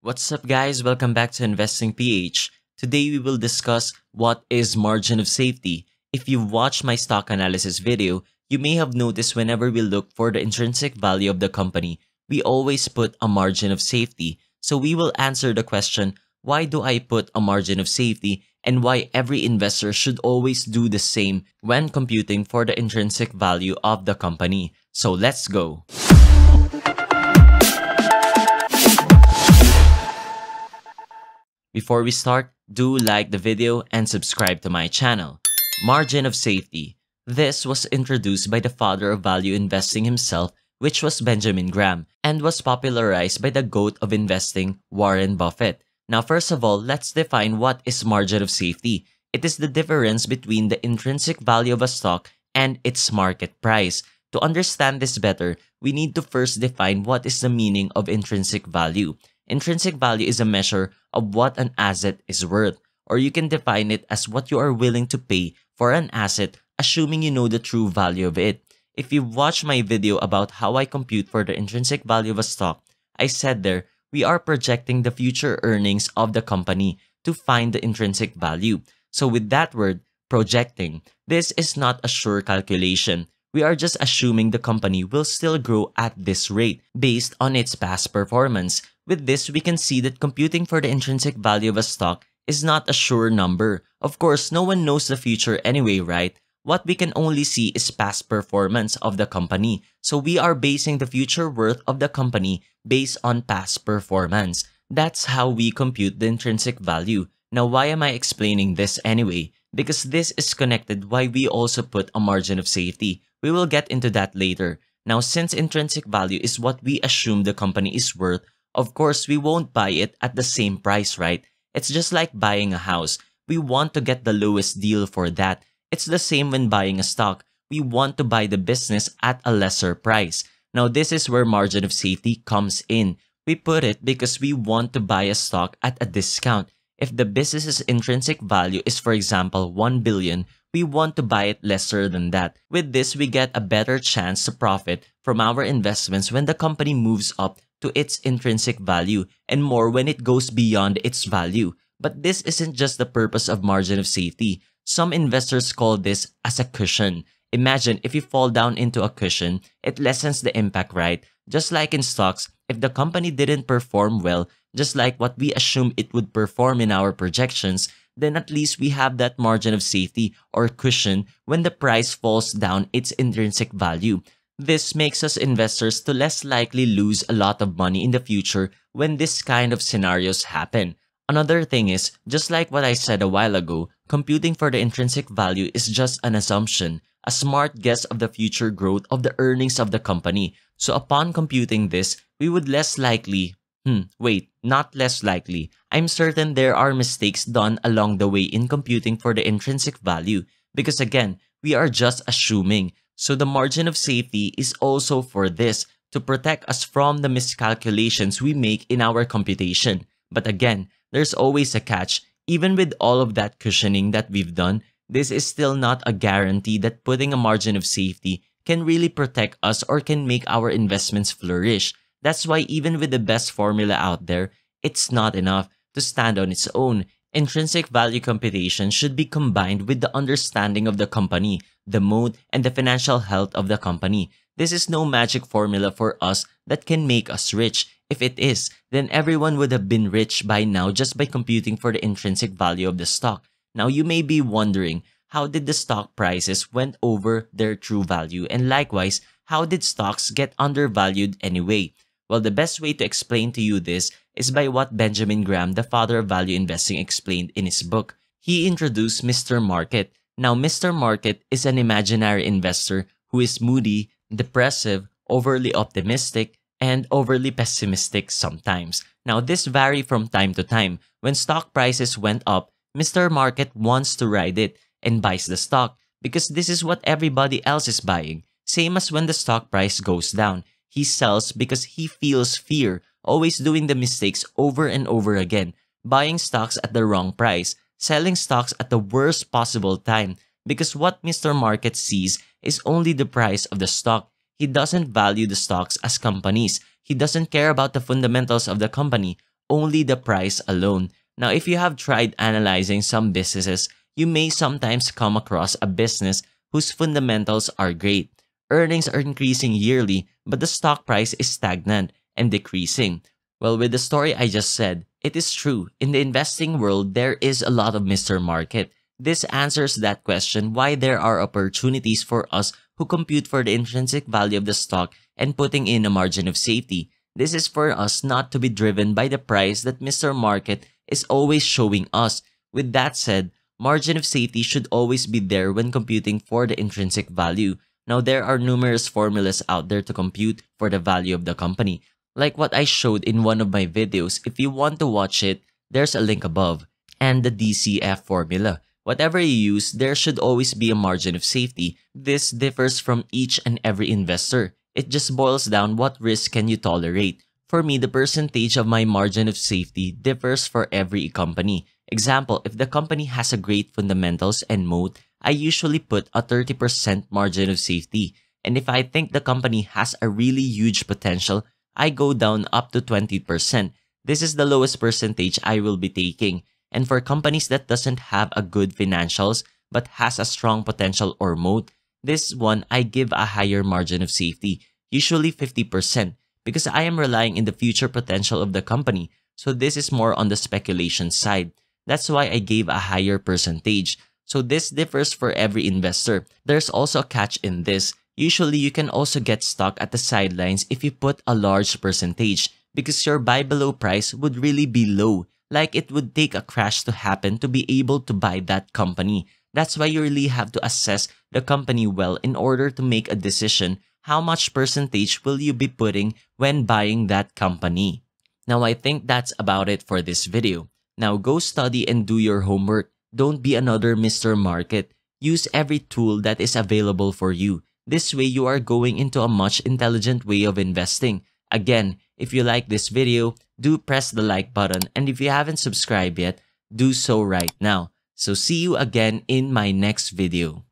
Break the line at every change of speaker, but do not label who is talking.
What's up guys, welcome back to InvestingPH. Today we will discuss what is margin of safety. If you've watched my stock analysis video, you may have noticed whenever we look for the intrinsic value of the company, we always put a margin of safety. So we will answer the question, why do I put a margin of safety and why every investor should always do the same when computing for the intrinsic value of the company. So let's go. Before we start, do like the video and subscribe to my channel. Margin of safety. This was introduced by the father of value investing himself, which was Benjamin Graham, and was popularized by the GOAT of investing, Warren Buffett. Now, first of all, let's define what is margin of safety. It is the difference between the intrinsic value of a stock and its market price. To understand this better, we need to first define what is the meaning of intrinsic value. Intrinsic value is a measure of what an asset is worth, or you can define it as what you are willing to pay for an asset, assuming you know the true value of it. If you've watched my video about how I compute for the intrinsic value of a stock, I said there, we are projecting the future earnings of the company to find the intrinsic value. So with that word, projecting, this is not a sure calculation. We are just assuming the company will still grow at this rate based on its past performance. With this, we can see that computing for the intrinsic value of a stock is not a sure number. Of course, no one knows the future anyway, right? What we can only see is past performance of the company. So we are basing the future worth of the company based on past performance. That's how we compute the intrinsic value. Now, why am I explaining this anyway? Because this is connected why we also put a margin of safety. We will get into that later. Now, since intrinsic value is what we assume the company is worth, of course, we won't buy it at the same price, right? It's just like buying a house. We want to get the lowest deal for that. It's the same when buying a stock. We want to buy the business at a lesser price. Now, this is where margin of safety comes in. We put it because we want to buy a stock at a discount. If the business's intrinsic value is, for example, 1 billion, we want to buy it lesser than that. With this, we get a better chance to profit from our investments when the company moves up to its intrinsic value and more when it goes beyond its value. But this isn't just the purpose of margin of safety. Some investors call this as a cushion. Imagine if you fall down into a cushion, it lessens the impact, right? Just like in stocks, if the company didn't perform well, just like what we assume it would perform in our projections, then at least we have that margin of safety or cushion when the price falls down its intrinsic value. This makes us investors to less likely lose a lot of money in the future when this kind of scenarios happen. Another thing is, just like what I said a while ago, computing for the intrinsic value is just an assumption, a smart guess of the future growth of the earnings of the company. So upon computing this, we would less likely, not less likely. I'm certain there are mistakes done along the way in computing for the intrinsic value because again, we are just assuming. So the margin of safety is also for this, to protect us from the miscalculations we make in our computation. But again, there's always a catch. Even with all of that cushioning that we've done, this is still not a guarantee that putting a margin of safety can really protect us or can make our investments flourish. That's why even with the best formula out there, it's not enough to stand on its own. Intrinsic value computation should be combined with the understanding of the company, the moat, and the financial health of the company. This is no magic formula for us that can make us rich. If it is, then everyone would have been rich by now just by computing for the intrinsic value of the stock. Now you may be wondering, how did the stock prices went over their true value? And likewise, how did stocks get undervalued anyway? Well, the best way to explain to you this is by what Benjamin Graham, the father of value investing, explained in his book. He introduced Mr. Market. Now, Mr. Market is an imaginary investor who is moody, depressive, overly optimistic, and overly pessimistic sometimes. Now, this vary from time to time. When stock prices went up, Mr. Market wants to ride it and buys the stock because this is what everybody else is buying. Same as when the stock price goes down. He sells because he feels fear, always doing the mistakes over and over again, buying stocks at the wrong price, selling stocks at the worst possible time, because what Mr. Market sees is only the price of the stock. He doesn't value the stocks as companies. He doesn't care about the fundamentals of the company. only the price alone. Now, if you have tried analyzing some businesses, you may sometimes come across a business whose fundamentals are great. Earnings are increasing yearly, but the stock price is stagnant and decreasing. Well, with the story I just said, it is true. In the investing world, there is a lot of Mr. Market. This answers that question why there are opportunities for us who compute for the intrinsic value of the stock and putting in a margin of safety. This is for us not to be driven by the price that Mr. Market is always showing us. With that said, margin of safety should always be there when computing for the intrinsic value. Now, there are numerous formulas out there to compute for the value of the company. Like what I showed in one of my videos, if you want to watch it, there's a link above. And the DCF formula. Whatever you use, there should always be a margin of safety. This differs from each and every investor. It just boils down what risk can you tolerate. For me, the percentage of my margin of safety differs for every company. Example, if the company has a great fundamentals and moat, I usually put a 30% margin of safety. And if I think the company has a really huge potential, I go down up to 20%. This is the lowest percentage I will be taking. And for companies that doesn't have a good financials but has a strong potential or moat, this one I give a higher margin of safety, usually 50%, because I am relying in the future potential of the company. So this is more on the speculation side. That's why I gave a higher percentage. So this differs for every investor. There's also a catch in this. Usually you can also get stuck at the sidelines if you put a large percentage because your buy below price would really be low. Like it would take a crash to happen to be able to buy that company. That's why you really have to assess the company well in order to make a decision how much percentage will you be putting when buying that company. Now I think that's about it for this video. Now go study and do your homework. Don't be another Mr. Market. Use every tool that is available for you. This way you are going into a much intelligent way of investing. Again, if you like this video, do press the like button, and if you haven't subscribed yet, do so right now. So see you again in my next video.